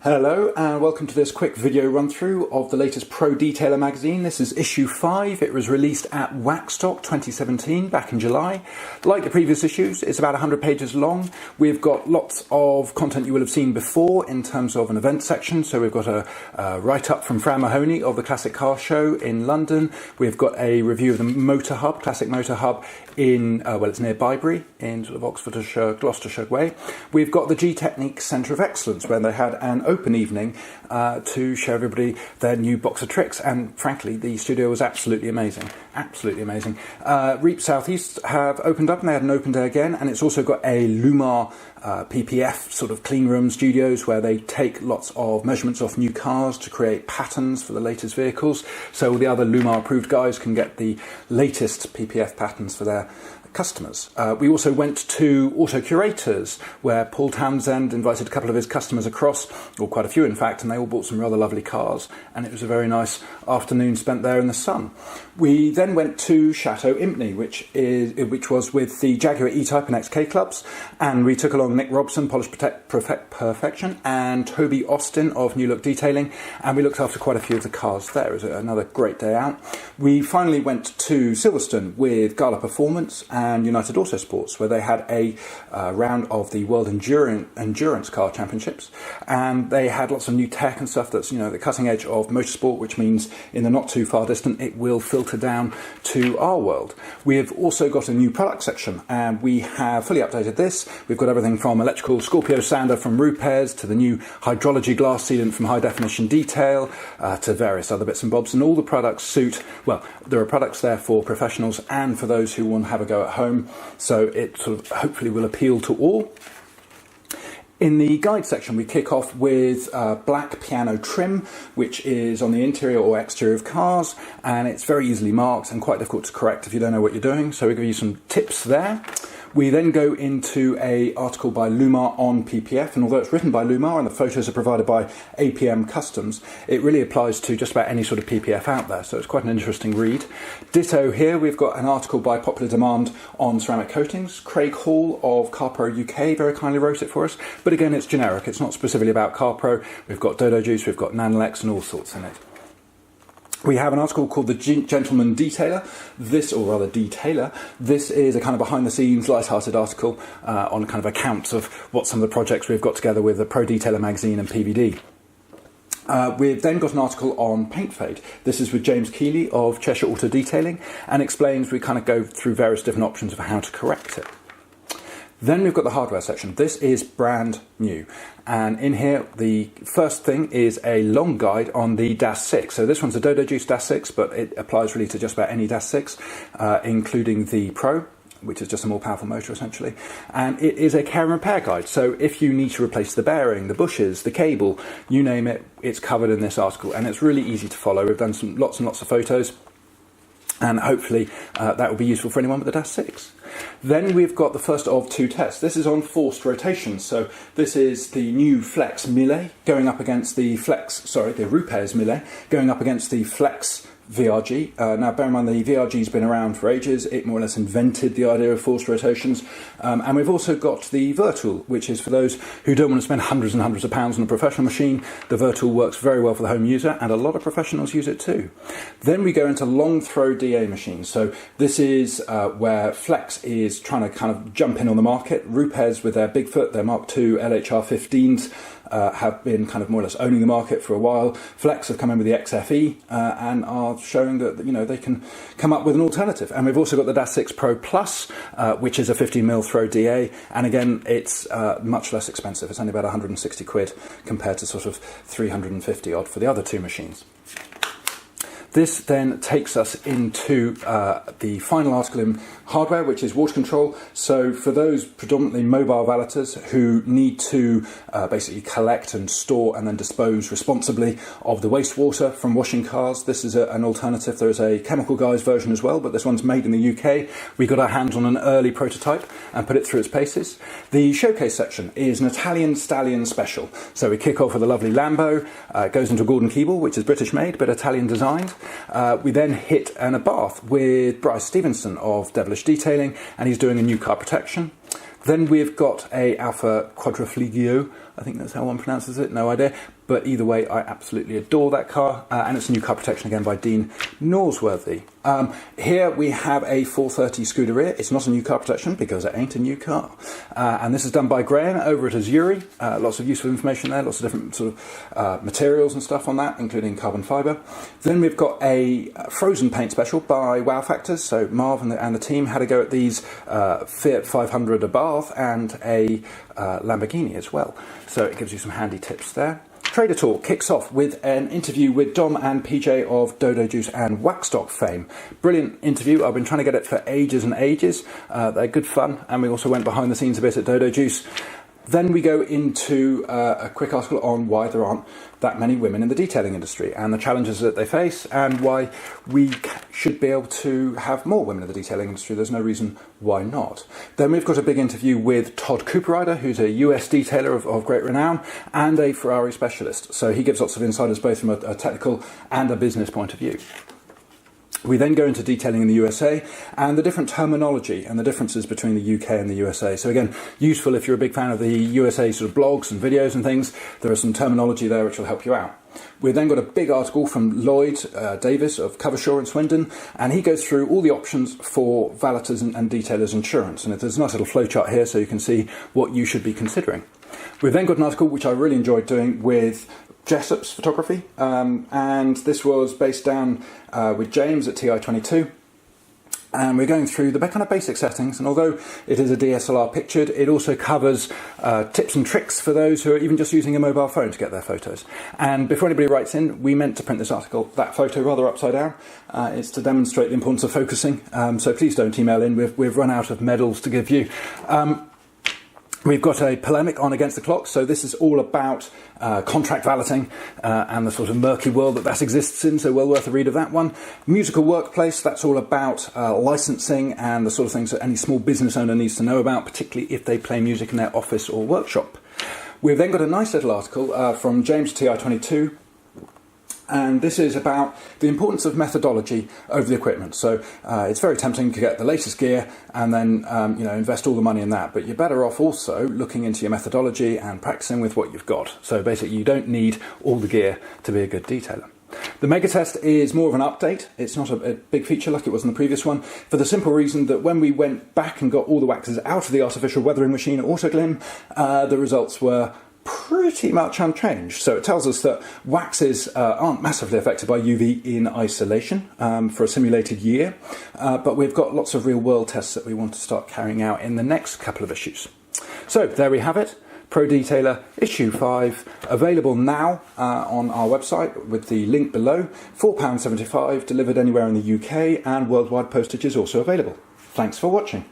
Hello and welcome to this quick video run through of the latest Pro Detailer magazine. This is issue 5. It was released at Waxstock 2017 back in July. Like the previous issues, it's about 100 pages long. We've got lots of content you will have seen before in terms of an event section. So we've got a write-up from Fran Mahoney of the Classic Car Show in London. We've got a review of the Motor Hub, Classic Motor Hub in, it's near Bybury in sort of Oxfordshire, Gloucestershire way. We've got the G-Technique Centre of Excellence where they had an open evening to show everybody their new box of tricks, and frankly the studio was absolutely amazing. Reap Southeast have opened up and they had an open day again, and it's also got a Lumar PPF sort of clean room studios where they take lots of measurements off new cars to create patterns for the latest vehicles, so the other Lumar approved guys can get the latest PPF patterns for their customers. We also went to Auto Curators where Paul Townsend invited a couple of his customers across, or quite a few in fact, and they all bought some rather lovely cars, and it was a very nice afternoon spent there in the sun. We then went to Chateau Impney, which was with the Jaguar E-Type and XK clubs, and we took along Nick Robson, Polish Perfection, and Toby Austin of New Look Detailing, and we looked after quite a few of the cars there. It was another great day out. We finally went to Silverstone with Gala Performance and United Autosports, where they had a round of the World Endurance Car Championships, and they had lots of new tech and stuff that's, the cutting edge of motorsport, which means in the not too far distant it will filter down to our world. We have also got a new product section, and we have fully updated this. We've got everything from electrical Scorpio sander from Rupes to the new hydrology glass sealant from High Definition Detail to various other bits and bobs, and all the products suit, there are products there for professionals and for those who want to have a go at home, so it sort of hopefully will appeal to all. In the guide section, we kick off with black piano trim, which is on the interior or exterior of cars, and it's very easily marked and quite difficult to correct if you don't know what you're doing, so we give you some tips there. We then go into an article by Lumar on PPF, and although it's written by Lumar and the photos are provided by APM Customs, it really applies to just about any sort of PPF out there, so it's quite an interesting read. Ditto here, we've got an article by popular demand on ceramic coatings. Craig Hall of CarPro UK very kindly wrote it for us, but again it's generic, it's not specifically about CarPro. We've got Dodo Juice, we've got Nanolex and all sorts in it. We have an article called The Gentleman Detailer. This is a kind of behind-the-scenes, light-hearted article on kind of accounts of what some of the projects we've got together with the Pro Detailer magazine and PVD. We've then got an article on paint fade. This is with James Keeley of Cheshire Auto Detailing, and explains, we kind of go through various different options of how to correct it. Then we've got the hardware section. This is brand new, and in here the first thing is a long guide on the DAS 6. So this one's a Dodo Juice DAS 6, but it applies really to just about any DAS 6, including the Pro, which is just a more powerful motor essentially, and it is a care and repair guide. So if you need to replace the bearing, the bushes, the cable, you name it, it's covered in this article, and it's really easy to follow. We've done lots and lots of photos, and hopefully that will be useful for anyone with a DAS 6. Then we've got the first of two tests. This is on forced rotation. So this is the new Flex Millet going up against the Rupes Millet going up against the Flex VRG. Now bear in mind the VRG's been around for ages. It more or less invented the idea of forced rotations. And we've also got the Virtual, which is for those who don't want to spend hundreds and hundreds of pounds on a professional machine. The Virtual works very well for the home user, and a lot of professionals use it too. Then we go into long throw DA machines. So this is where Flex is trying to kind of jump in on the market. Rupes with their Bigfoot, their Mark II LHR 15s, have been kind of more or less owning the market for a while. Flex have come in with the XFE and are showing that they can come up with an alternative. And we've also got the DAS 6 Pro Plus, which is a 15mm throw DA, and again it's much less expensive. It's only about 160 quid compared to sort of 350 odd for the other two machines. This then takes us into the final article in hardware, which is water control. So for those predominantly mobile valeters who need to basically collect and store and then dispose responsibly of the wastewater from washing cars, this is an alternative. There is a Chemical Guys version as well, but this one's made in the UK. We got our hands on an early prototype and put it through its paces. The showcase section is an Italian Stallion special. So we kick off with a lovely Lambo, goes into a Gordon Keeble, which is British made but Italian designed. We then hit an Abarth with Bryce Stevenson of Devilish Detailing, and he's doing a new car protection. Then we've got a Alpha Quadrifoglio, I think that's how one pronounces it, no idea. But either way, I absolutely adore that car, and it's a new car protection again by Dean Norsworthy. Here we have a 430 Scuderia. It's not a new car protection because it ain't a new car. And this is done by Graham over at Azuri. Lots of useful information there, lots of different sort of materials and stuff on that, including carbon fibre. Then we've got a frozen paint special by Wow Factors. So Marv and the team had a go at these Fiat 500 Abarth and a Lamborghini as well. So it gives you some handy tips there. Trader Talk kicks off with an interview with Dom and PJ of Dodo Juice and Waxstock fame. Brilliant interview. I've been trying to get it for ages and ages. They're good fun, and we also went behind the scenes a bit at Dodo Juice. Then we go into a quick article on why there aren't that many women in the detailing industry and the challenges that they face, and why we should be able to have more women in the detailing industry. There's no reason why not. Then we've got a big interview with Todd Cooperrider, who's a US detailer of great renown and a Ferrari specialist. So he gives lots of insiders both from a technical and a business point of view. We then go into detailing in the USA and the different terminology and the differences between the UK and the USA. So again, useful if you're a big fan of the USA sort of blogs and videos and things. There is some terminology there which will help you out. We've then got a big article from Lloyd Davis of Covershaw in Swindon, and he goes through all the options for valeters and detailers insurance. And there's a nice little flowchart here so you can see what you should be considering. We've then got an article which I really enjoyed doing with Jessop's Photography, and this was based down with James at TI22, and we're going through the kind of basic settings. And although it is a DSLR pictured, it also covers tips and tricks for those who are even just using a mobile phone to get their photos. And before anybody writes in, we meant to print this article, that photo rather upside down. It's to demonstrate the importance of focusing, so please don't email in. We've run out of medals to give you. We've got a polemic on Against the Clock, so this is all about contract valeting and the sort of murky world that exists in, so well worth a read of that one. Musical Workplace, that's all about licensing and the sort of things that any small business owner needs to know about, particularly if they play music in their office or workshop. We've then got a nice little article from James TI22, and this is about the importance of methodology over the equipment. So it's very tempting to get the latest gear and then invest all the money in that, but you're better off also looking into your methodology and practicing with what you've got. So basically you don't need all the gear to be a good detailer. The Mega Test is more of an update. It's not a big feature like it was in the previous one, for the simple reason that when we went back and got all the waxes out of the artificial weathering machine Autoglim, the results were pretty much unchanged. So it tells us that waxes aren't massively affected by UV in isolation for a simulated year, but we've got lots of real world tests that we want to start carrying out in the next couple of issues. So there we have it. Pro Detailer issue 5, available now on our website with the link below. £4.75, delivered anywhere in the UK, and worldwide postage is also available. Thanks for watching.